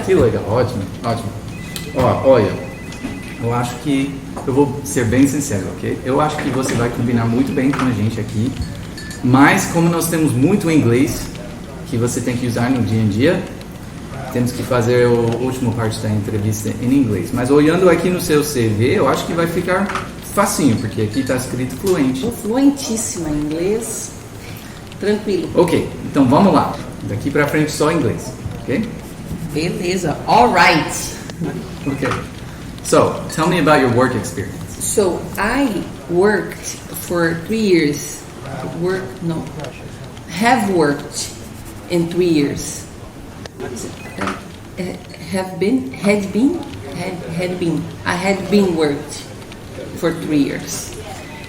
Que legal, ótimo, ótimo. Olha, eu acho que eu vou ser bem sincero, ok? Eu acho que você vai combinar muito bem com a gente aqui, mas como nós temos muito inglês que você tem que usar no dia a dia, temos que fazer a última parte da entrevista em inglês. Mas olhando aqui no seu CV, eu acho que vai ficar facinho, porque aqui está escrito fluente. Sou fluentíssima em inglês, tranquilo. Ok, então vamos lá. Daqui para frente só inglês, ok? Beleza, alright. Okay. So, tell me about your work experience. So, I worked for 3 years. Have worked in 3 years. Had been. I had been worked for 3 years.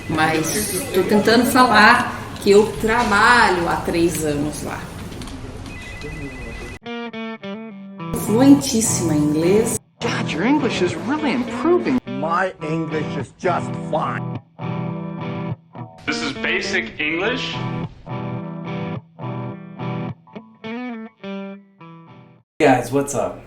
Mas estou tentando falar que eu trabalho há 3 anos lá. Fluentíssima em inglês. God, your English is really improving. My English is just fine. This is basic English. Guys, what's up?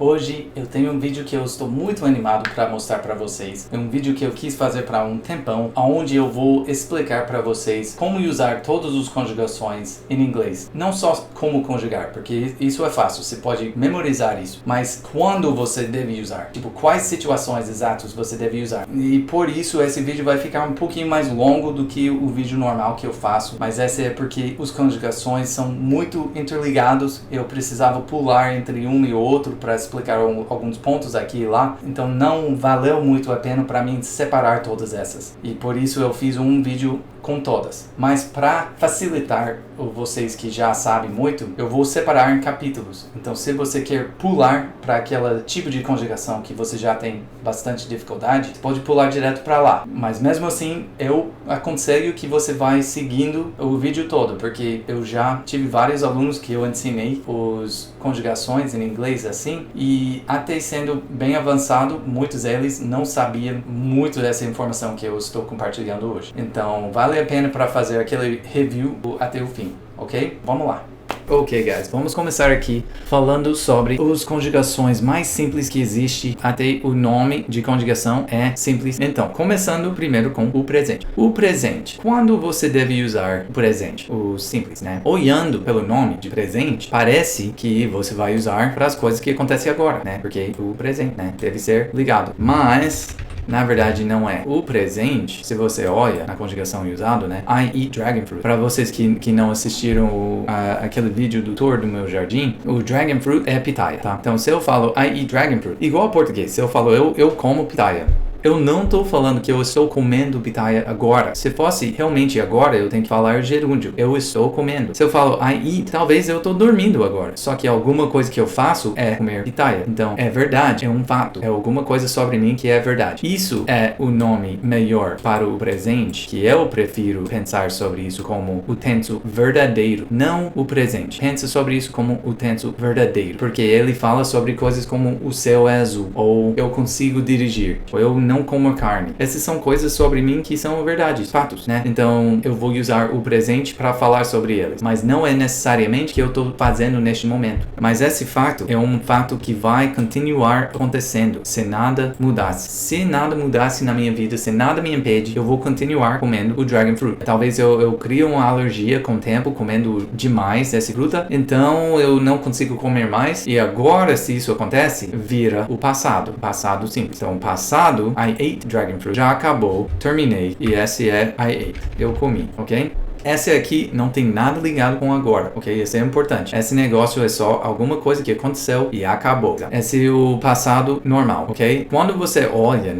Hoje eu tenho um vídeo que eu estou muito animado para mostrar para vocês. É um vídeo que eu quis fazer para um tempão, onde eu vou explicar para vocês como usar todas as conjugações em inglês. Não só como conjugar, porque isso é fácil, você pode memorizar isso. Mas quando você deve usar, tipo, quais situações exatas você deve usar. E por isso esse vídeo vai ficar um pouquinho mais longo do que o vídeo normal que eu faço. Mas essa é porque as conjugações são muito interligados. Eu precisava pular entre um e outro para explicar alguns pontos aqui e lá, então não valeu muito a pena para mim separar todas essas, e por isso eu fiz um vídeo com todas. Mas para facilitar vocês que já sabem muito, eu vou separar em capítulos. Então se você quer pular para aquele tipo de conjugação que você já tem bastante dificuldade, você pode pular direto para lá. Mas mesmo assim, eu aconselho que você vai seguindo o vídeo todo, porque eu já tive vários alunos que eu ensinei as conjugações em inglês assim, e até sendo bem avançado, muitos deles não sabiam muito dessa informação que eu estou compartilhando hoje. Então vale a pena para fazer aquele review até o fim, ok? Vamos lá. Ok, guys, vamos começar aqui falando sobre as conjugações mais simples que existe. Até o nome de conjugação é simples. Então, começando primeiro com o presente. O presente. Quando você deve usar o presente? O simples, né? Olhando pelo nome de presente, parece que você vai usar para as coisas que acontecem agora, né? Porque o presente, né? Deve ser ligado. Mas na verdade não é. O presente, se você olha na conjugação usado, né? I eat dragon fruit. Para vocês que não assistiram aquele vídeo do tour do meu jardim, o dragon fruit é pitaia, tá? Então se eu falo I eat dragon fruit, igual ao português, se eu falo eu como pitaia, eu não estou falando que eu estou comendo pitaia agora. Se fosse realmente agora, eu tenho que falar gerúndio. Eu estou comendo. Se eu falo I eat, talvez eu estou dormindo agora. Só que alguma coisa que eu faço é comer pitaia. Então, é verdade, é um fato. É alguma coisa sobre mim que é verdade. Isso é o nome melhor para o presente, que eu prefiro pensar sobre isso como o tenso verdadeiro, não o presente. Pensa sobre isso como o tenso verdadeiro, porque ele fala sobre coisas como o céu é azul, ou eu consigo dirigir, ou eu não como carne. Essas são coisas sobre mim que são verdades, fatos, né? Então eu vou usar o presente para falar sobre eles, mas não é necessariamente que eu estou fazendo neste momento. Mas esse fato é um fato que vai continuar acontecendo se nada mudasse. Se nada mudasse na minha vida, se nada me impede, eu vou continuar comendo o dragon fruit. Talvez eu crie uma alergia com o tempo comendo demais essa fruta, então eu não consigo comer mais, e agora se isso acontece, vira o passado. Passado simples. Então passado, I ate dragon fruit. Já acabou, terminei, e esse é I ate. Eu comi, ok? Essa aqui não tem nada ligado com agora, ok? Isso é importante. Esse negócio é só alguma coisa que aconteceu e acabou. Esse é o passado normal, ok? Quando você olha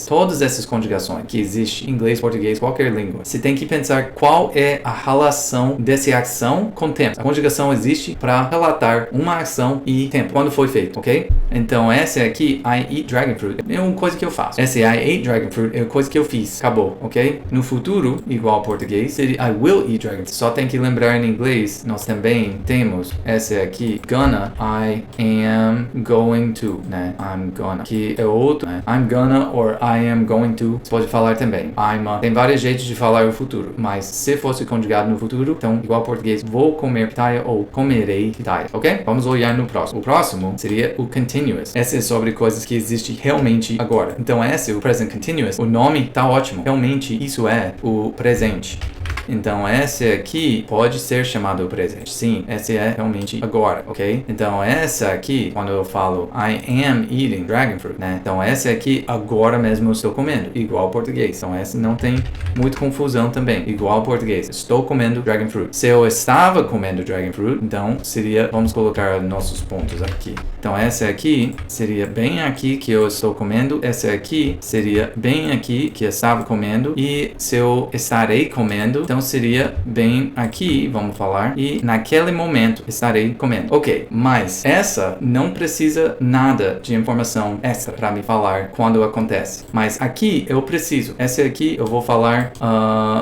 todas essas conjugações que existem, inglês, português, qualquer língua, você tem que pensar qual é a relação dessa ação com tempo. A conjugação existe para relatar uma ação e tempo, quando foi feito, ok? Então essa aqui, I eat dragon fruit, é uma coisa que eu faço. Essa I ate dragon fruit é uma coisa que eu fiz, acabou, ok? No futuro, igual ao português, seria I will will eat dragon. Só tem que lembrar em inglês, nós também temos essa aqui, gonna, I am going to, né? I'm gonna. Que é outro, né? I'm gonna or I am going to. Você pode falar também. Tem vários jeitos de falar o futuro, mas se fosse conjugado no futuro, então, igual ao português, vou comer pitaia ou comerei pitaia, ok? Vamos olhar no próximo. O próximo seria o continuous. Esse é sobre coisas que existem realmente agora. Então, esse, o present continuous, o nome tá ótimo. Realmente, isso é o presente. Então, esse aqui pode ser chamado presente. Sim, esse é realmente agora, ok? Então, essa aqui, quando eu falo I am eating dragon fruit, né? Então, essa aqui, agora mesmo eu estou comendo. Igual ao português. Então, essa não tem muita confusão também. Igual ao português. Estou comendo dragon fruit. Se eu estava comendo dragon fruit, então, seria... Vamos colocar nossos pontos aqui. Então, essa aqui seria bem aqui que eu estou comendo. Essa aqui seria bem aqui que eu estava comendo. E se eu estarei comendo, então seria bem aqui, vamos falar, e naquele momento estarei comendo. Ok, mas essa não precisa nada de informação extra para me falar quando acontece. Mas aqui eu preciso. Essa aqui eu vou falar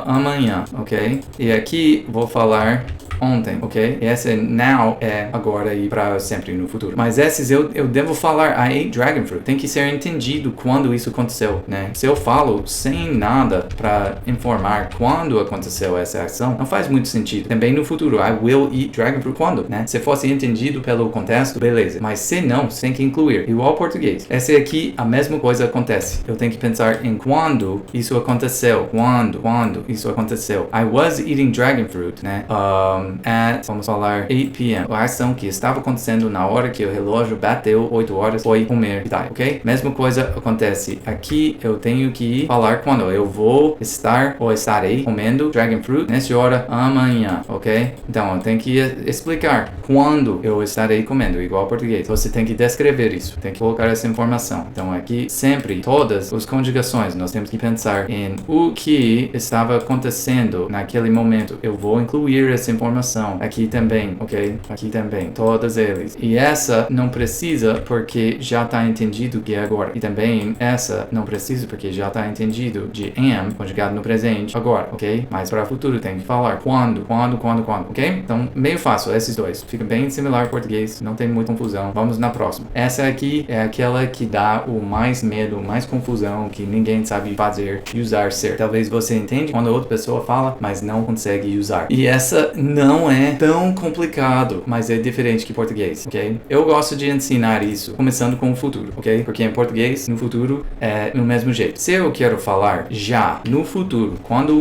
amanhã, ok? E aqui vou falar ontem, ok? E essa now é agora e para sempre no futuro. Mas esses eu devo falar I ate dragon fruit. Tem que ser entendido quando isso aconteceu, né? Se eu falo sem nada para informar quando aconteceu essa ação, não faz muito sentido. Também no futuro, I will eat dragon fruit quando, né? Se fosse entendido pelo contexto, beleza. Mas se não, você tem que incluir. Igual ao português. Essa aqui, a mesma coisa acontece. Eu tenho que pensar em quando isso aconteceu. Quando isso aconteceu. I was eating dragon fruit, né? Vamos falar 8 p.m. A ação que estava acontecendo na hora que o relógio bateu 8 horas foi comer pitaia, ok? Mesma coisa acontece aqui, eu tenho que falar quando eu vou estar ou estarei comendo dragon fruit nessa hora amanhã, ok? Então eu tenho que explicar quando eu estarei comendo, igual ao português. Você tem que descrever isso, tem que colocar essa informação. Então aqui sempre, todas as conjugações, nós temos que pensar em o que estava acontecendo naquele momento. Eu vou incluir essa informação aqui também, ok? Aqui também, todas eles. E essa não precisa porque já está entendido que é agora. E também essa não precisa porque já está entendido de am, conjugado no presente, agora, ok? Mas para o futuro tem que falar quando, ok? Então, meio fácil, esses dois. Fica bem similar ao português, não tem muita confusão. Vamos na próxima. Essa aqui é aquela que dá o mais medo, mais confusão, que ninguém sabe fazer e usar ser. Talvez você entende quando outra pessoa fala, mas não consegue usar. E essa não é tão complicado, mas é diferente que português, ok? Eu gosto de ensinar isso, começando com o futuro, ok? Porque em português, no futuro, é no mesmo jeito. Se eu quero falar já, no futuro, quando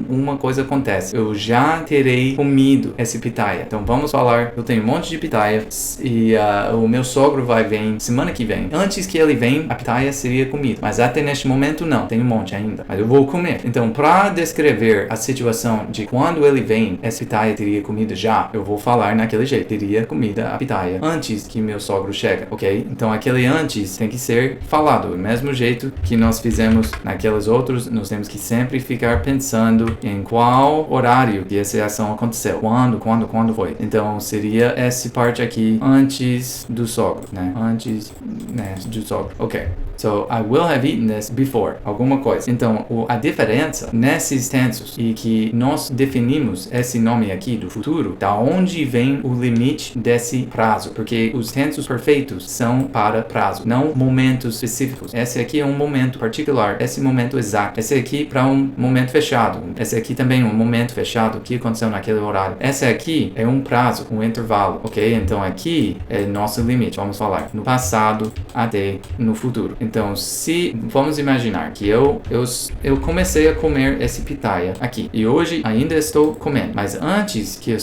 uma coisa acontece, eu já terei comido esse pitaia. Então vamos falar, eu tenho um monte de pitaia e o meu sogro vai vir semana que vem. Antes que ele venha, a pitaia seria comida. Mas até neste momento não, tem um monte ainda. Mas eu vou comer. Então, para descrever a situação de quando ele vem, essa pitaia teria comida já, eu vou falar naquele jeito. Teria comida a pitaia antes que meu sogro chega, ok? Então aquele antes tem que ser falado. Do mesmo jeito que nós fizemos naqueles outros, nós temos que sempre ficar pensando em qual horário que essa ação aconteceu. Quando foi. Então seria essa parte aqui antes do sogro, né? Antes, né, do sogro. Ok. So, I will have eaten this before. Alguma coisa. Então, a diferença nesses tensos e que nós definimos esse nome aqui do futuro, da onde vem o limite desse prazo. Porque os tensos perfeitos são para prazo, não momentos específicos. Esse aqui é um momento particular, esse momento exato. Esse aqui para um momento fechado. Esse aqui também é um momento fechado que aconteceu naquele horário. Esse aqui é um prazo, um intervalo, ok? Então, aqui é nosso limite. Vamos falar no passado até no futuro. Então, se vamos imaginar que eu comecei a comer esse pitaia aqui e hoje ainda estou comendo, mas antes que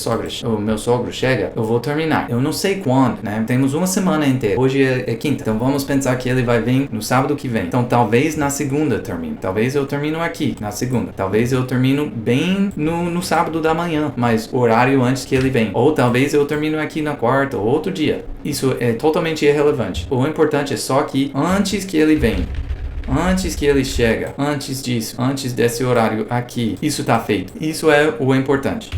o meu sogro chega, eu vou terminar. Eu não sei quando, né? Temos uma semana inteira. Hoje é quinta, então vamos pensar que ele vai vir no sábado que vem. Então talvez na segunda termine. Talvez eu termino aqui na segunda. Talvez eu termino bem no sábado da manhã, mas horário antes que ele vem. Ou talvez eu termino aqui na quarta ou outro dia. Isso é totalmente irrelevante. O importante é só que antes que ele vem, antes que ele chega, antes disso, antes desse horário aqui, isso tá feito. Isso é o importante.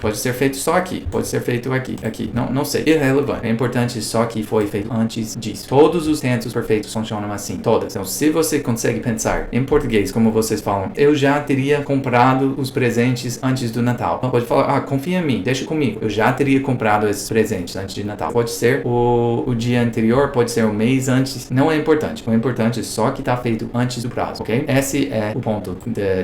Pode ser feito só aqui. Pode ser feito aqui. Não sei. Irrelevante. É importante só que foi feito antes disso. Todos os tensos perfeitos funcionam assim. Todas. Então, se você consegue pensar em português, como vocês falam, eu já teria comprado os presentes antes do Natal. Então, pode falar, confia em mim, deixa comigo. Eu já teria comprado esses presentes antes de Natal. Pode ser o dia anterior, pode ser o mês antes. Não é importante. O importante é só que tá feito antes do prazo, ok? Esse é o ponto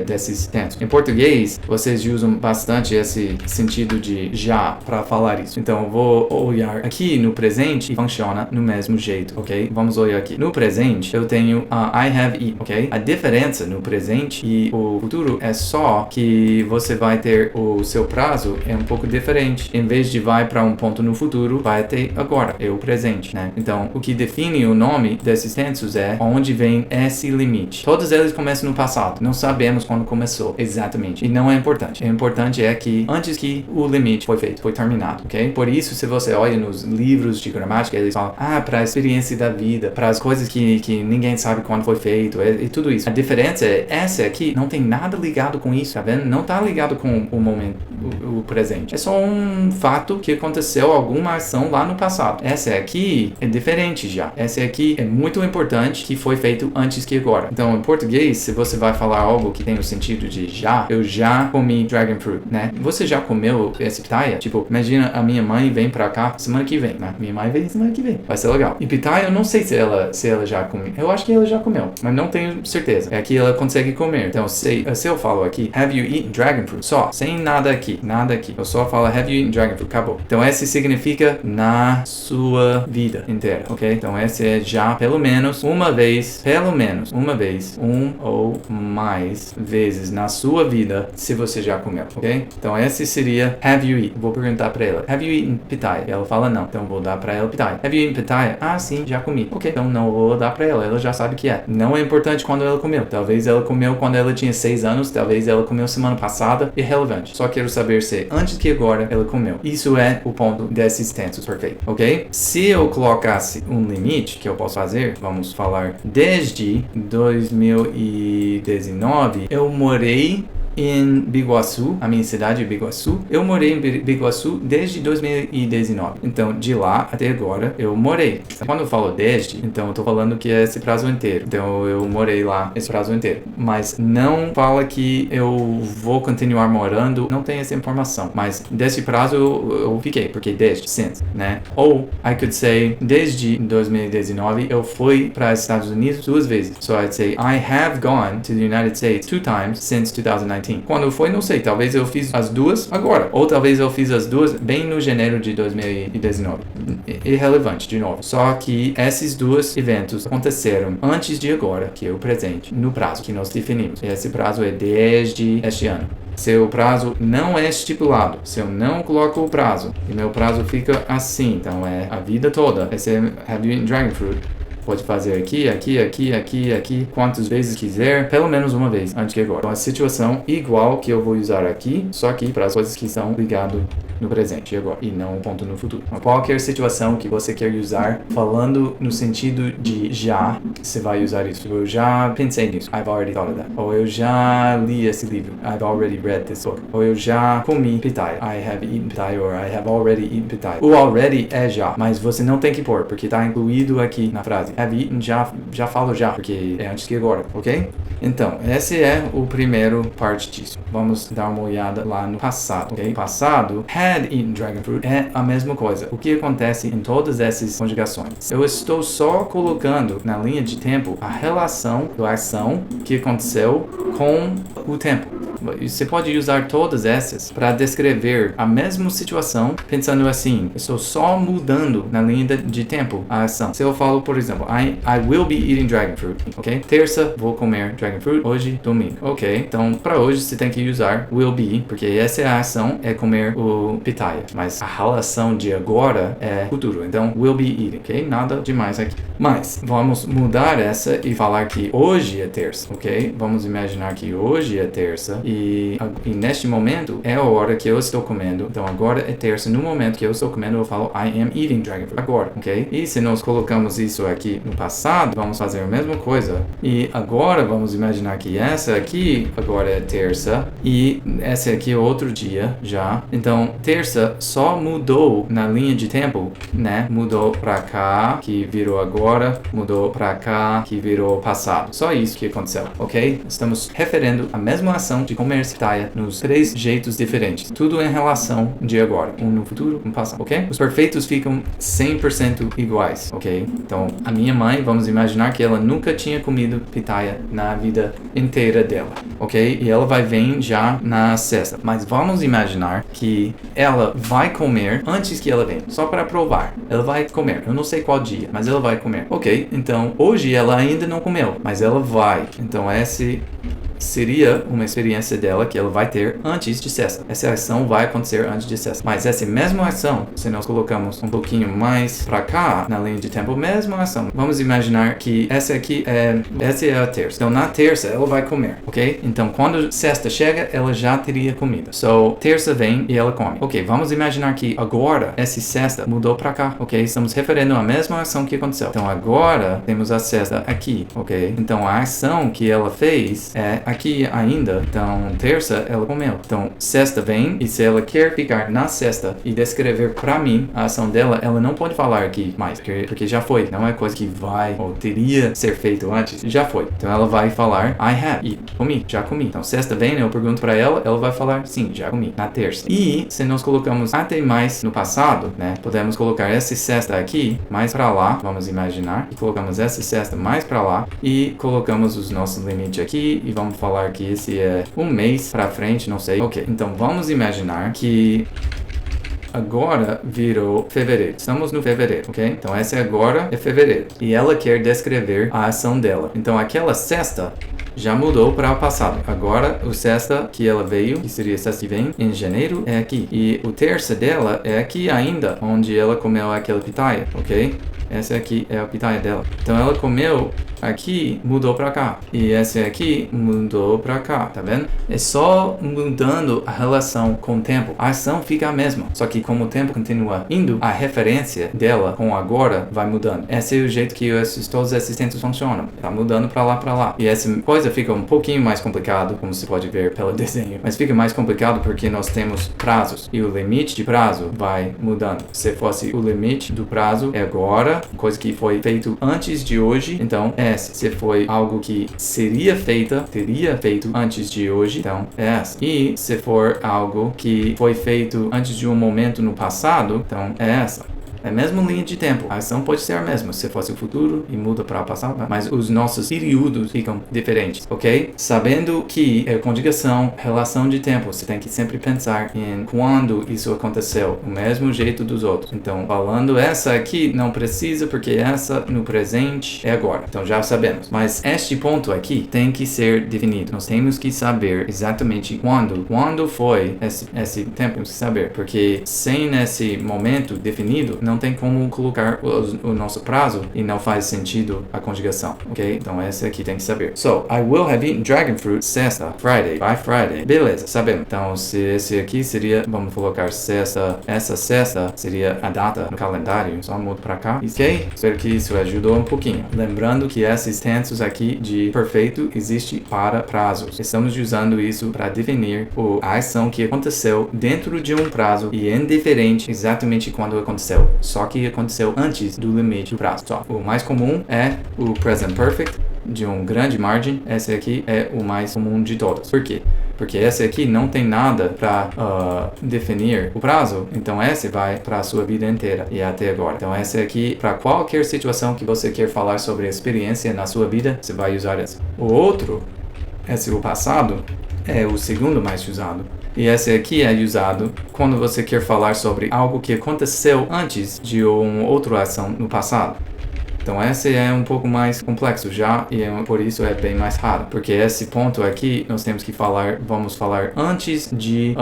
desses tensos. Em português, vocês usam bastante esse sentido de já para falar isso. Então, eu vou olhar aqui no presente e funciona no mesmo jeito, ok? Vamos olhar aqui. No presente, eu tenho I have eaten, ok? A diferença no presente e o futuro é só que você vai ter o seu prazo é um pouco diferente. Em vez de vai para um ponto no futuro, vai ter agora, é o presente, né? Então, o que define o nome desses tensos é onde vem esse limite. Todos eles começam no passado. Não sabemos quando começou exatamente. E não é importante. O importante é que antes que o limite foi feito, foi terminado, ok? Por isso, se você olha nos livros de gramática, eles falam, para a experiência da vida, para as coisas que ninguém sabe quando foi feito, e tudo isso. A diferença é, essa aqui não tem nada ligado com isso, tá vendo? Não tá ligado com o momento, o presente. É só um fato que aconteceu, alguma ação lá no passado. Essa aqui é diferente já. Essa aqui é muito importante que foi feito antes que agora. Então, em português, se você vai falar algo que tem o sentido de já, eu já comi dragon fruit, né? Você já comeu esse pitaia? Tipo, imagina a minha mãe vem pra cá semana que vem, né? Minha mãe vem semana que vem. Vai ser legal. E pitaia, eu não sei se ela já comeu. Eu acho que ela já comeu, mas não tenho certeza. É que ela consegue comer. Então, se eu falo aqui, have you eaten dragon fruit? Só, sem nada aqui. Eu só falo, have you eaten dragon fruit? Acabou. Então, esse significa na sua vida inteira, ok? Então, esse é já, pelo menos uma vez, um ou mais vezes na sua vida, se você já comeu, ok? Então, esse seria have you eaten. Vou perguntar pra ela, have you eaten pitaia? E ela fala não. Então, vou dar pra ela pitaia. Have you eaten pitaia? Sim, já comi. Ok, então não vou dar pra ela. Ela já sabe que é. Não é importante quando ela comeu. Talvez ela comeu quando ela tinha 6 anos, talvez ela comeu semana passada. Irrelevante. Só quero saber se antes que agora ela comeu. Isso é o ponto desses tensos perfeitos, ok? Se eu colocasse um limite que eu posso fazer, vamos falar desde 2019, eu morei em Biguaçu, a minha cidade é Biguaçu. Eu morei em Biguaçu desde 2019. Então, de lá até agora, eu morei. Quando eu falo desde, então eu tô falando que é esse prazo inteiro. Então, eu morei lá esse prazo inteiro. Mas não fala que eu vou continuar morando, não tem essa informação. Mas desse prazo eu fiquei, porque desde, since, né? Ou, I could say, desde 2019, eu fui para os Estados Unidos 2 vezes. So, I'd say, I have gone to the United States 2 times since 2019. Quando foi, não sei, talvez eu fiz as duas agora, ou talvez eu fiz as duas bem no janeiro de 2019. Irrelevante, de novo. Só que esses dois eventos aconteceram antes de agora, que é o presente, no prazo que nós definimos. E esse prazo é desde este ano. Se o prazo não é estipulado, se eu não coloco o prazo, e meu prazo fica assim, então é a vida toda. Esse é have you eaten dragon fruit? Pode fazer aqui, quantas vezes quiser, pelo menos uma vez, antes que agora. Então, a situação igual que eu vou usar aqui, só que para as coisas que são ligadas no presente e agora, e não um ponto no futuro. Então, qualquer situação que você quer usar, falando no sentido de já, você vai usar isso. Eu já pensei nisso, I've already thought of that. Ou eu já li esse livro, I've already read this book. Ou eu já comi pitaia, I have eaten pitaia, or I have already eaten pitaia. O already é já, mas você não tem que pôr, porque está incluído aqui na frase. Have eaten, já falo já, porque é antes que agora, ok? Então, esse é o primeiro parte disso. Vamos dar uma olhada lá no passado, ok? Passado, had eaten dragon fruit é a mesma coisa. O que acontece em todas essas conjugações? Eu estou só colocando na linha de tempo a relação da ação que aconteceu com o tempo. Você pode usar todas essas para descrever a mesma situação, pensando assim, eu estou só mudando na linha de tempo a ação. Se eu falo, por exemplo, I will be eating dragon fruit, ok? Terça, vou comer dragon fruit, hoje, domingo, ok? Então, para hoje, você tem que usar will be, porque essa é a ação, é comer o pitaia, mas a relação de agora é futuro, então, will be eating, ok? Nada demais aqui. Mas, vamos mudar essa e falar que hoje é terça, ok? Vamos imaginar que hoje é terça E neste momento é a hora que eu estou comendo. Então agora é terça. No momento que eu estou comendo, eu falo I am eating dragon fruit. Agora, ok? E se nós colocamos isso aqui no passado, vamos fazer a mesma coisa. E agora vamos imaginar que essa aqui agora é terça e essa aqui é outro dia já. Então terça só mudou na linha de tempo, né? Mudou pra cá, que virou agora, mudou pra cá, que virou passado. Só isso que aconteceu, ok? Estamos referendo a mesma ação de comer pitaia nos 3 jeitos diferentes. Tudo em relação de agora. Um no futuro, um no passado, ok? Os perfeitos ficam 100% iguais, ok? Então, a minha mãe, vamos imaginar que ela nunca tinha comido pitaia na vida inteira dela, ok? E ela vai vir já na sexta. Mas vamos imaginar que ela vai comer antes que ela venha, só para provar. Ela vai comer, eu não sei qual dia, mas ela vai comer. Ok, então hoje ela ainda não comeu, mas ela vai. Então esse seria uma experiência dela que ela vai ter antes de sexta. Essa ação vai acontecer antes de sexta. Mas essa mesma ação, se nós colocamos um pouquinho mais pra cá, na linha de tempo, mesma ação. Vamos imaginar que essa é a terça. Então na terça ela vai comer, ok? Então quando sexta chega, ela já teria comida. So, terça vem e ela come. Ok, vamos imaginar que agora essa sexta mudou pra cá, ok? Estamos referindo à mesma ação que aconteceu. Então agora temos a sexta aqui, ok? Então a ação que ela fez é aqui ainda. Então terça ela comeu. Então sexta vem e se ela quer ficar na sexta e descrever pra mim a ação dela, ela não pode falar aqui mais, porque já foi. Não é coisa que vai ou teria ser feito antes. Já foi. Então ela vai falar I have. E comi, já comi. Então sexta vem, eu pergunto pra ela, ela vai falar sim, já comi. Na terça. E se nós colocamos até mais no passado, né? Podemos colocar essa sexta aqui mais pra lá. Vamos imaginar. E colocamos essa sexta mais pra lá. E colocamos os nossos limites aqui. E vamos falar que esse é um mês pra frente, não sei. Ok, então vamos imaginar que agora virou fevereiro. Estamos no fevereiro, ok? Então essa agora é fevereiro. E ela quer descrever a ação dela. Então aquela sexta já mudou para o passado. Agora, o sexta que ela veio, que seria sexta que vem, em janeiro, é aqui. E o terça dela é aqui ainda, onde ela comeu aquela pitaia, ok? Essa aqui é a pitaia dela. Então ela comeu aqui, mudou pra cá. E essa aqui mudou pra cá, tá vendo? É só mudando a relação com o tempo. A ação fica a mesma. Só que como o tempo continua indo, a referência dela com agora vai mudando. Esse é o jeito que todos esses tempos funcionam. Tá mudando pra lá, pra lá. E essa coisa fica um pouquinho mais complicado, como você pode ver pelo desenho. Mas fica mais complicado porque nós temos prazos. E o limite de prazo vai mudando. Se fosse o limite do prazo é agora, coisa que foi feito antes de hoje, então é essa. Se foi algo que teria feito antes de hoje, então é essa. E se for algo que foi feito antes de um momento no passado, então é essa. É a mesma linha de tempo. A ação pode ser a mesma. Se fosse o futuro e muda para o passado, tá? Mas os nossos períodos ficam diferentes, ok? Sabendo que é conjugação, relação de tempo, você tem que sempre pensar em quando isso aconteceu, o mesmo jeito dos outros. Então, falando essa aqui, não precisa, porque essa no presente é agora. Então, já sabemos. Mas este ponto aqui tem que ser definido. Nós temos que saber exatamente quando foi esse tempo, temos que saber. Porque sem esse momento definido, não tem como colocar o nosso prazo e não faz sentido a conjugação, ok? Então essa aqui tem que saber. So, I will have eaten dragon fruit sexta, Friday, by Friday. Beleza, sabemos. Então, se esse aqui seria, vamos colocar sexta, essa sexta seria a data no calendário. Só mudo pra cá, ok? Espero que isso ajudou um pouquinho. Lembrando que esses tensos aqui de perfeito existe para prazos. Estamos usando isso para definir a ação que aconteceu dentro de um prazo e é indiferente exatamente quando aconteceu. Só que aconteceu antes do limite do prazo. Só. O mais comum é o present perfect, de um grande margem. Esse aqui é o mais comum de todos. Por quê? Porque esse aqui não tem nada para definir o prazo. Então esse vai para a sua vida inteira e até agora. Então esse aqui, para qualquer situação que você quer falar sobre a experiência na sua vida, você vai usar esse. O outro, o passado, é o segundo mais usado. E esse aqui é usado quando você quer falar sobre algo que aconteceu antes de uma outra ação no passado. Então esse é um pouco mais complexo já e por isso é bem mais raro. Porque esse ponto aqui nós temos que falar, vamos falar antes de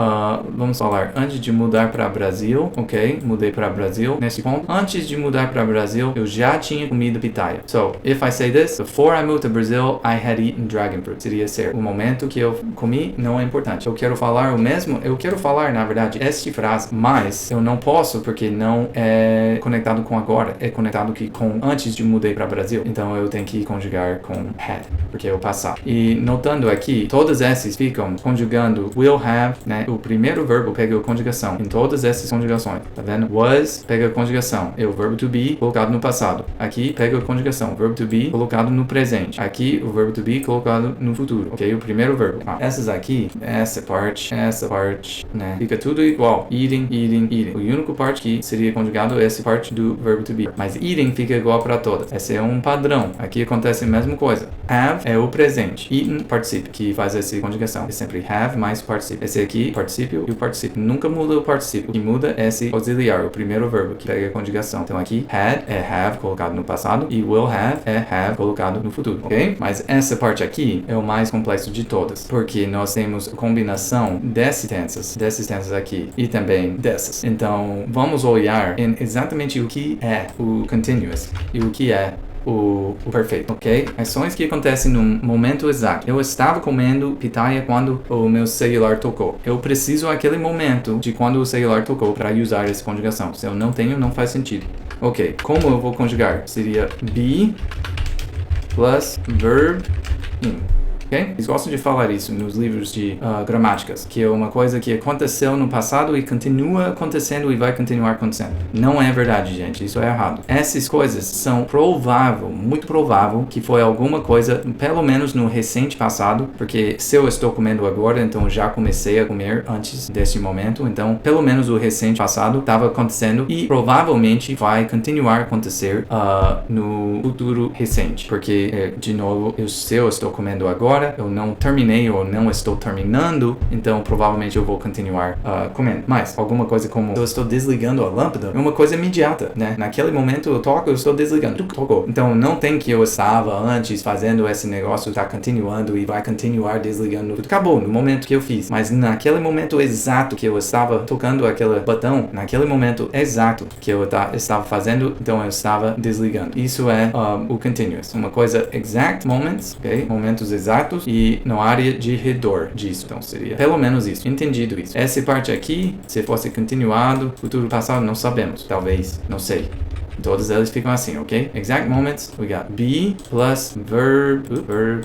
mudar para Brasil, ok? Mudei para Brasil. Nesse ponto, antes de mudar para Brasil, eu já tinha comido pitaya. So, if I say this, before I moved to Brazil, I had eaten dragon fruit. Seria ser o momento que eu comi não é importante. Eu quero falar o mesmo, eu quero falar, na verdade, esta frase, mas eu não posso porque não é conectado com agora, é conectado com antes de mudei para Brasil. Então eu tenho que conjugar com had, porque é o passado. E notando aqui, todas essas ficam conjugando will have, né? O primeiro verbo pega a conjugação em todas essas conjugações, tá vendo? Was pega a conjugação, é o verbo to be colocado no passado. Aqui pega a conjugação, verbo to be colocado no presente. Aqui o verbo to be colocado no futuro, ok? O primeiro verbo. Essas aqui, essa parte, né? Fica tudo igual. Eating, eating, eating. O único parte que seria conjugado é essa parte do verbo to be. Mas eating fica igual para todas. Esse é um padrão. Aqui acontece a mesma coisa. Have é o presente. Eaten, particípio, que faz essa conjugação. É sempre have mais particípio. Esse aqui, particípio e o particípio. Nunca muda o particípio. O que muda é esse auxiliar, o primeiro verbo, que pega a conjugação. Então aqui, had é have colocado no passado e will have é have colocado no futuro, ok? Mas essa parte aqui é o mais complexo de todas, porque nós temos a combinação dessas tensas aqui e também dessas. Então, vamos olhar em exatamente o que é o continuous e o que é o perfeito, ok? Ações que acontecem no momento exato. Eu estava comendo pitaya quando o meu celular tocou. Eu preciso aquele momento de quando o celular tocou para usar essa conjugação. Se eu não tenho, não faz sentido. Ok, como eu vou conjugar? Seria be plus verb in. Okay? Eles gostam de falar isso nos livros de gramáticas, que é uma coisa que aconteceu no passado e continua acontecendo e vai continuar acontecendo. Não é verdade, gente. Isso é errado. Essas coisas são muito provável que foi alguma coisa, pelo menos no recente passado, porque se eu estou comendo agora, então já comecei a comer antes desse momento, então pelo menos o recente passado estava acontecendo e provavelmente vai continuar a acontecer no futuro recente, porque, de novo, se eu estou comendo agora, eu não terminei ou não estou terminando, então provavelmente eu vou continuar comendo. Mas alguma coisa como eu estou desligando a lâmpada é uma coisa imediata, né? Naquele momento eu toco, eu estou desligando. Tocou. Então não tem que eu estava antes fazendo esse negócio, está continuando e vai continuar desligando. Acabou no momento que eu fiz. Mas naquele momento exato que eu estava tocando aquele botão, naquele momento exato que eu estava fazendo, então eu estava desligando. Isso é o continuous. Uma coisa exact moments, ok? Momentos exatos e na área de redor disso. Então seria pelo menos isso. Entendido isso. Essa parte aqui, se fosse continuado, futuro passado, não sabemos. Talvez, não sei. Todas elas ficam assim, ok? Exact moments, we got be plus verb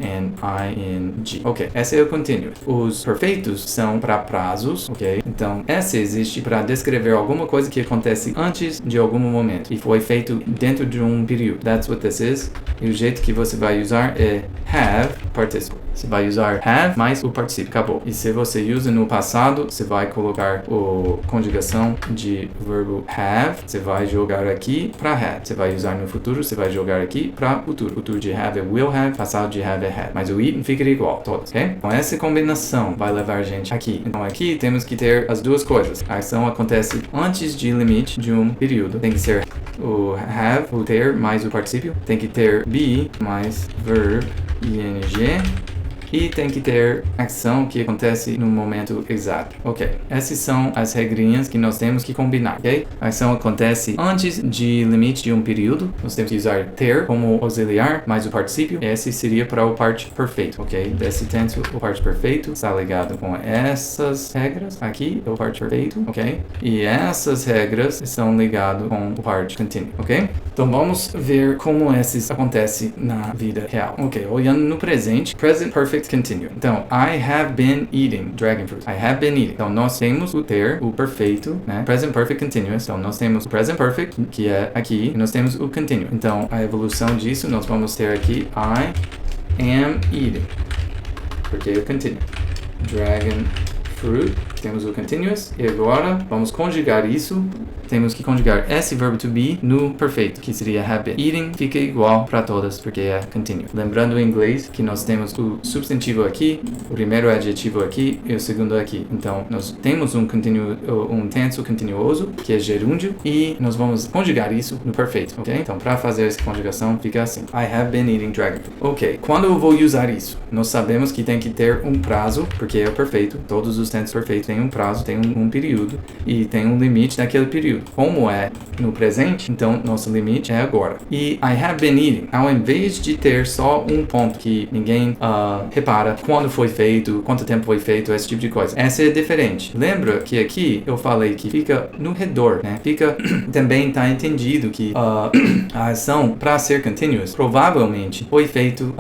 and ing. Ok, esse é o continuous. Os perfeitos são para prazos, ok? Então, esse existe para descrever alguma coisa que acontece antes de algum momento e foi feito dentro de um período. That's what this is. E o jeito que você vai usar é have participle. Você vai usar have mais o particípio. Acabou. E se você usa no passado, você vai colocar a conjugação de verbo have. Você vai jogar aqui para have. Você vai usar no futuro, você vai jogar aqui para futuro. Futuro de have é will have, passado de have é had. Mas o eaten fica igual, todos, ok? Então essa combinação vai levar a gente aqui. Então aqui temos que ter as duas coisas. A ação acontece antes de limite de um período. Tem que ser o have, o ter, mais o particípio. Tem que ter be mais verb ing. E tem que ter ação que acontece no momento exato. Ok, essas são as regrinhas que nós temos que combinar, ok? A ação acontece antes de limite de um período. Nós temos que usar ter como auxiliar, mais o particípio. Esse seria para o parte perfeito, ok? Desse tenso, o parte perfeito está ligado com essas regras aqui, o parte perfeito, ok? E essas regras estão ligadas com o parte contínuo, ok? Então vamos ver como esses acontecem na vida real. Ok, olhando no presente, present perfect continuous. Então, I have been eating dragon fruit. I have been eating. Então, nós temos o ter, o perfeito, né? Present perfect continuous. Então, nós temos o present perfect, que é aqui, e nós temos o continuous. Então, a evolução disso, nós vamos ter aqui I am eating. Porque é o continuous. Dragon fruit. Temos o continuous. E agora, vamos conjugar isso temos que conjugar esse verbo to be no perfeito, que seria have been. Eating fica igual para todas, porque é continuous. Lembrando em inglês que nós temos o substantivo aqui, o primeiro adjetivo aqui e o segundo aqui. Então, nós temos um tenso continuoso, que é gerúndio, e nós vamos conjugar isso no perfeito, ok? Então, para fazer essa conjugação, fica assim. I have been eating dragon fruit. Ok, quando eu vou usar isso? Nós sabemos que tem que ter um prazo, porque é perfeito. Todos os tensos perfeitos têm um prazo, tem um período, e tem um limite naquele período. Como é no presente, então, nosso limite é agora. E I have been eating, ao invés de ter só um ponto que ninguém repara quando foi feito, quanto tempo foi feito, esse tipo de coisa. Essa é diferente. Lembra que aqui eu falei que fica no redor, né? Fica, também tá entendido que a ação, para ser continuous, provavelmente foi feito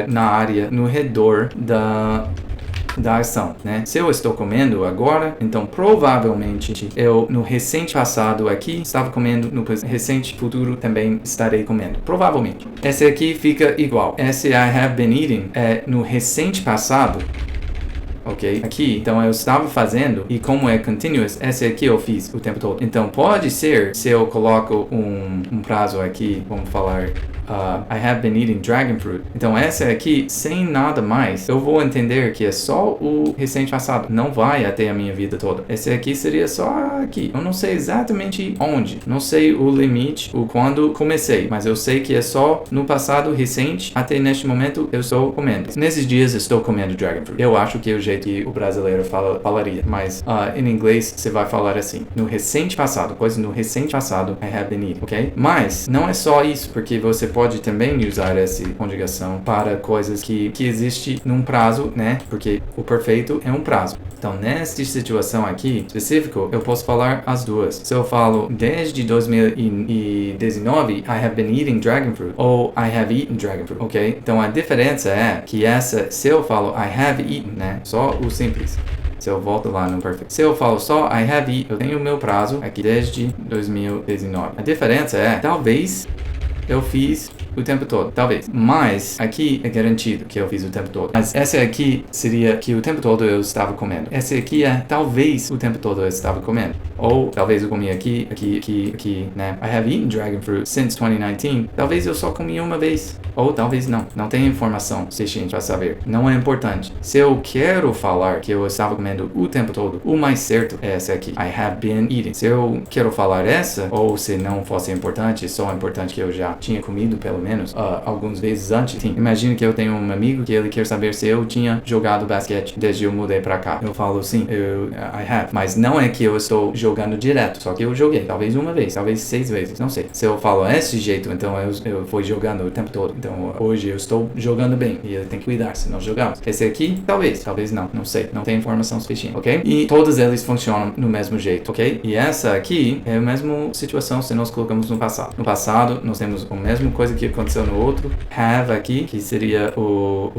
na área, no redor da ação, né? Se eu estou comendo agora, então provavelmente eu no recente passado aqui estava comendo, no recente futuro também estarei comendo. Provavelmente. Esse aqui fica igual. Esse I have been eating é no recente passado. Ok? Aqui, então eu estava fazendo, e como é continuous, esse aqui eu fiz o tempo todo. Então pode ser, se eu coloco um prazo aqui, vamos falar I have been eating dragon fruit. Então essa aqui, sem nada mais, eu vou entender que é só o recente passado. Não vai até a minha vida toda. Esse aqui seria só aqui. Eu não sei exatamente onde. Não sei o limite, o quando comecei. Mas eu sei que é só no passado recente. Até neste momento eu estou comendo. Nesses dias eu estou comendo dragon fruit. Eu acho que é o jeito que o brasileiro falaria. Mas em inglês você vai falar assim. No recente passado. Coisa no recente passado I have been eating. Ok? Mas não é só isso. Porque você pode também usar essa conjugação para coisas que existe num prazo, né? Porque o perfeito é um prazo. Então, nesta situação aqui, específico, eu posso falar as duas. Se eu falo, desde 2019, I have been eating dragon fruit, ou I have eaten dragon fruit, ok? Então, a diferença é que se eu falo I have eaten, né? Só o simples. Se eu volto lá no perfect. Se eu falo só I have eaten, eu tenho o meu prazo aqui desde 2019. A diferença é, talvez eu fiz o tempo todo, talvez. Mas aqui é garantido que eu fiz o tempo todo. Mas essa aqui seria que o tempo todo eu estava comendo. Essa aqui é talvez o tempo todo eu estava comendo. Ou talvez eu comi aqui, né? I have eaten dragon fruit since 2019. Talvez eu só comi uma vez. Ou talvez não. Não tem informação suficiente para saber. Não é importante. Se eu quero falar que eu estava comendo o tempo todo, o mais certo é essa aqui. I have been eating. Se eu quero falar essa, ou se não fosse importante, só é importante que eu já tinha comido pelo menos algumas vezes antes. Sim. Imagina que eu tenho um amigo que ele quer saber se eu tinha jogado basquete desde eu mudei pra cá. Eu falo sim, I have. Mas não é que eu estou jogando direto, só que eu joguei. Talvez uma vez, talvez 6 vezes, não sei. Se eu falo esse jeito, então eu fui jogando o tempo todo. Então hoje eu estou jogando bem e ele tem que cuidar se nós jogamos. Esse aqui, talvez não sei. Não tem informação suficiente, ok? E todos eles funcionam no mesmo jeito, ok? E essa aqui é a mesma situação se nós colocamos no passado. No passado, nós temos a mesma coisa que aconteceu no outro. Have aqui, que seria o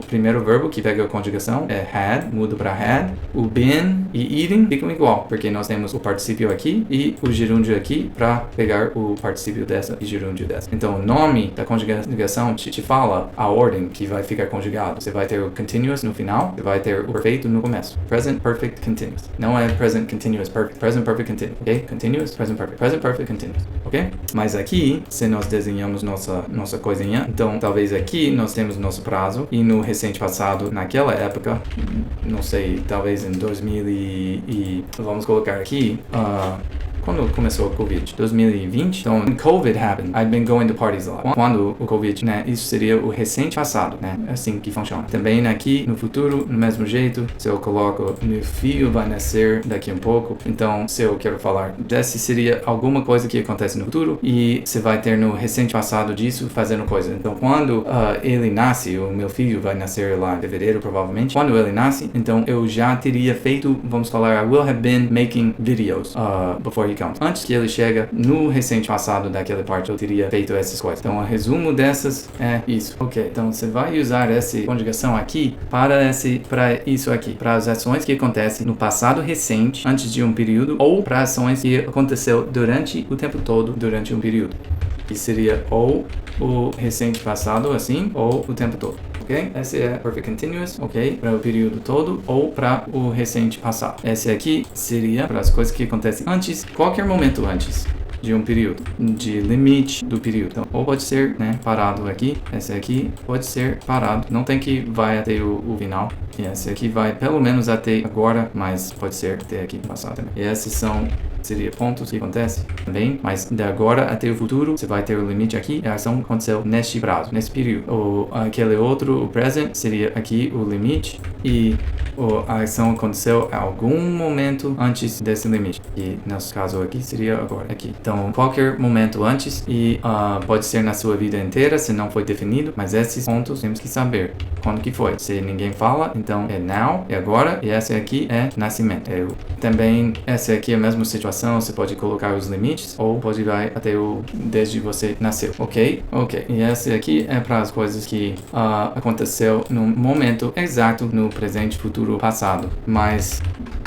primeiro verbo que pega a conjugação, é had, muda para had. O been e eating ficam igual, porque nós temos o particípio aqui e o gerúndio aqui para pegar o particípio dessa e gerúndio dessa. Então, o nome da conjugação te fala a ordem que vai ficar conjugado. Você vai ter o continuous no final, você vai ter o perfeito no começo. Present perfect continuous. Não é present continuous perfect. Present perfect continuous, ok? Continuous, present perfect continuous, ok? Mas aqui, se nós desenhamos nossa coisinha, então talvez aqui nós temos nosso prazo e no recente passado, naquela época, não sei, talvez em 2000 vamos colocar aqui, quando começou o Covid? 2020? Então, when COVID happened, I've been going to parties a lot. Quando o Covid, né? Isso seria o recente passado, né? É assim que funciona. Também aqui, no futuro, no mesmo jeito, se eu coloco meu filho vai nascer daqui um pouco, então se eu quero falar desse seria alguma coisa que acontece no futuro e você vai ter no recente passado disso fazendo coisa. Então, quando ele nasce, o meu filho vai nascer lá em fevereiro, provavelmente. Quando ele nasce, então eu já teria feito, vamos falar, I will have been making videos before he comes. Antes que ele chega no recente passado daquela parte, eu teria feito essas coisas. Então, o resumo dessas é isso. Ok, então você vai usar essa conjugação aqui para isso aqui, para as ações que acontecem no passado recente, antes de um período, ou para ações que aconteceu durante o tempo todo, durante um período. Que seria ou o recente passado, assim, ou o tempo todo. ok? Esse é Perfect Continuous, ok? Para o período todo ou para o recente passado. Esse aqui seria para as coisas que acontecem antes, qualquer momento antes de um período, de limite do período. Então, ou pode ser, né, parado aqui, esse aqui pode ser parado, não tem que vai até o final, e esse aqui vai pelo menos até agora, mas pode ser até aqui no passado também. E esses seria pontos que acontecem também, mas de agora até o futuro, você vai ter o limite aqui, e a ação aconteceu neste prazo, nesse período. Aquele outro, o present, seria aqui o limite, e a ação aconteceu em algum momento antes desse limite, e nesse caso aqui seria agora, aqui. Então, qualquer momento antes, e pode ser na sua vida inteira, se não foi definido, mas esses pontos temos que saber quando que foi. Se ninguém fala, então é now, é agora, e essa aqui é nascimento. Também, essa aqui é a mesma situação, você pode colocar os limites, ou pode ir até desde você nasceu, ok? Ok, e essa aqui é para as coisas que aconteceu no momento exato, no presente, futuro, passado, mas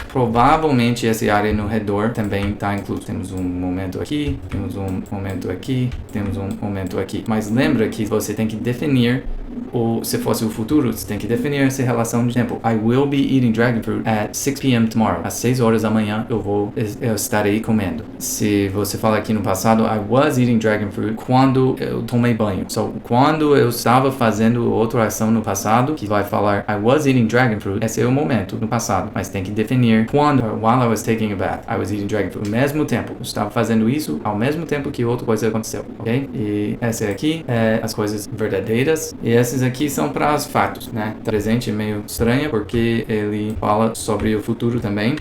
provavelmente essa área no redor também está incluso. Temos um momento aqui, temos um momento aqui, temos um momento aqui. Mas lembra que você tem que definir, ou se fosse o futuro, você tem que definir essa relação de tempo. I will be eating dragon fruit at 6 p.m. tomorrow. Às 6 horas da manhã eu estarei comendo. Se você fala aqui no passado, I was eating dragon fruit quando eu tomei banho. So, quando eu estava fazendo outra ação no passado, que vai falar I was eating dragon fruit, esse é o momento no passado. Mas tem que definir quando, while I was taking a bath, I was eating dragon fruit. Ao mesmo tempo, eu estava fazendo isso ao mesmo tempo que outra coisa aconteceu, ok? E essa aqui é as coisas verdadeiras. E esses aqui são para os fatos, né? O presente é meio estranho porque ele fala sobre o futuro também.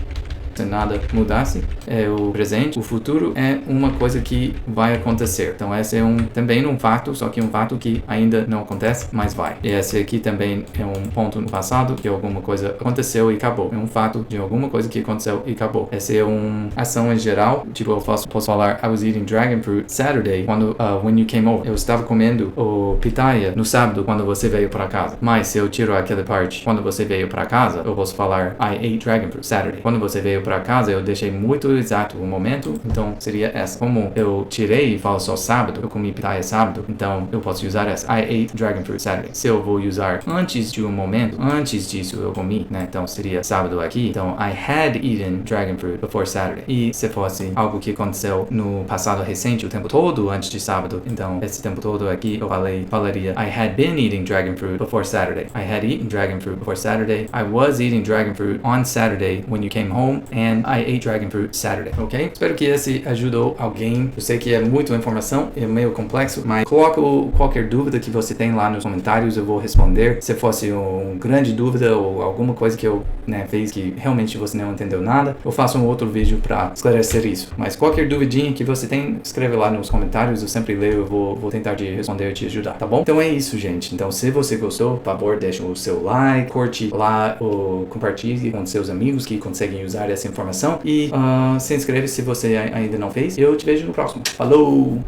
Se nada mudasse, é o presente. O futuro é uma coisa que vai acontecer. Então esse é também um fato, só que um fato que ainda não acontece, mas vai. E esse aqui também é um ponto no passado, que alguma coisa aconteceu e acabou. É um fato de alguma coisa que aconteceu e acabou. Essa é uma ação em geral. Tipo, eu posso falar I was eating dragon fruit Saturday, quando when you came over. Eu estava comendo o pitaya no sábado, quando você veio para casa. Mas se eu tiro aquela parte, quando você veio para casa, eu posso falar I ate dragon fruit Saturday. Quando você veio para casa, eu deixei muito exato o momento, então seria essa. Como eu tirei e falo só sábado, eu comi pitaya sábado, então eu posso usar essa. I ate dragon fruit Saturday. Se eu vou usar antes de um momento, antes disso eu comi, né? Então seria sábado aqui. Então I had eaten dragon fruit before Saturday. E se fosse algo que aconteceu no passado recente, o tempo todo antes de sábado, então esse tempo todo aqui eu falaria I had been eating dragon fruit before Saturday. I had eaten dragon fruit before Saturday. I was eating dragon fruit on Saturday when you came home. And I ate dragon fruit Saturday, ok? Espero que esse ajudou alguém. Eu sei que é muita informação, é meio complexo, mas coloca qualquer dúvida que você tem lá nos comentários, eu vou responder. Se fosse uma grande dúvida ou alguma coisa que eu fiz que realmente você não entendeu nada, eu faço um outro vídeo para esclarecer isso. Mas qualquer duvidinha que você tem, escreve lá nos comentários, eu sempre leio, eu vou tentar te responder e te ajudar, tá bom? Então é isso, gente. Então se você gostou, por favor, deixa o seu like, curte lá, ou compartilhe com seus amigos que conseguem usar essa informação e se inscreve se você ainda não fez. Eu te vejo no próximo. Falou!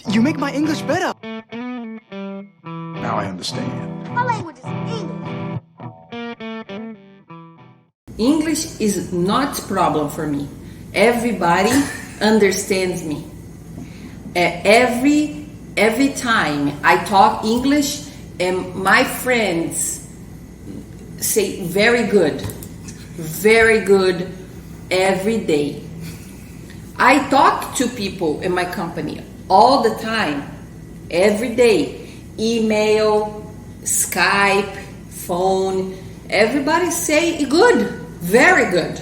You make my English better. Now I understand. My language is English. English is not a problem for me. Everybody understands me. Every time I talk English, and my friends say very good every day. I talk to people in my company all the time, every day. Email, Skype, phone. Everybody say good, very good.